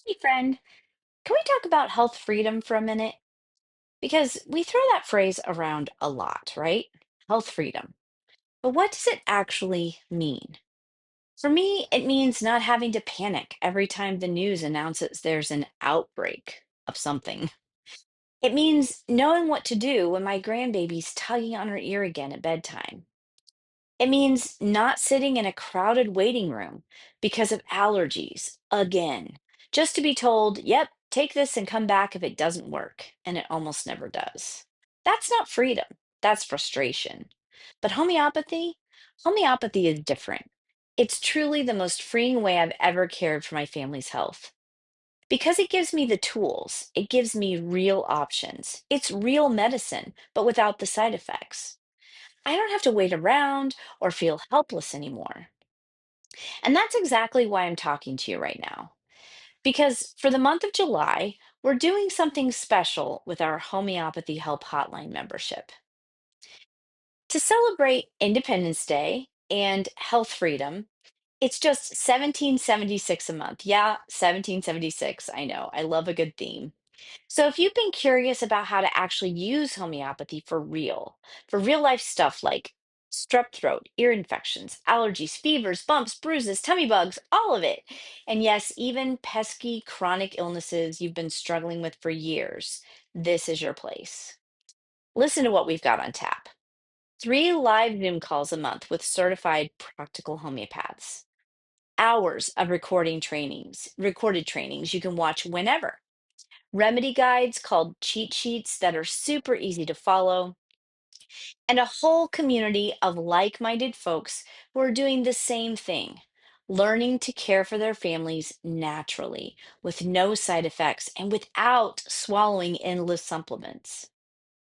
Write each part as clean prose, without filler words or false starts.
Hey, friend, can we talk about health freedom for a minute? Because we throw that phrase around a lot, right? Health freedom. But what does it actually mean? For me, it means not having to panic every time the news announces there's an outbreak of something. It means knowing what to do when my grandbaby's tugging on her ear again at bedtime. It means not sitting in a crowded waiting room because of allergies again, just to be told, yep, take this and come back if it doesn't work. And it almost never does. That's not freedom, that's frustration. But homeopathy is different. It's truly the most freeing way I've ever cared for my family's health. Because it gives me the tools, it gives me real options. It's real medicine, but without the side effects. I don't have to wait around or feel helpless anymore. And that's exactly why I'm talking to you right now. Because for the month of July, we're doing something special with our Homeopathy Help Hotline membership. To celebrate Independence Day and health freedom, it's just 1776 a month. Yeah, 1776. I know. I love a good theme. So, if you've been curious about how to actually use homeopathy for real life stuff like strep throat, ear infections, allergies, fevers, bumps, bruises, tummy bugs, all of it, and yes, even pesky chronic illnesses you've been struggling with for years, this is your place. Listen to what we've got on tap: three live Zoom calls a month with certified practical homeopaths, hours of recorded trainings you can watch whenever, remedy guides called cheat sheets that are super easy to follow, and a whole community of like minded folks who are doing the same thing, learning to care for their families naturally, with no side effects and without swallowing endless supplements.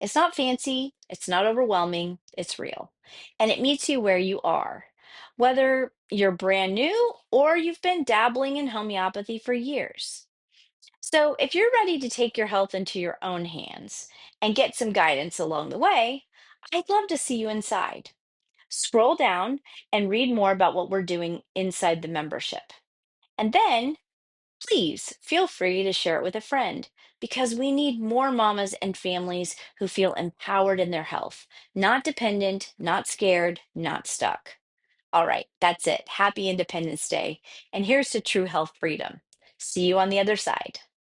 It's not fancy, it's not overwhelming, it's real. And it meets you where you are. Whether you're brand new or you've been dabbling in homeopathy for years. So, if you're ready to take your health into your own hands and get some guidance along the way, I'd love to see you inside. Scroll down and read more about what we're doing inside the membership. And then, please feel free to share it with a friend because we need more mamas and families who feel empowered in their health, not dependent, not scared, not stuck. All right, that's it. Happy Independence Day. And here's to true health freedom. See you on the other side.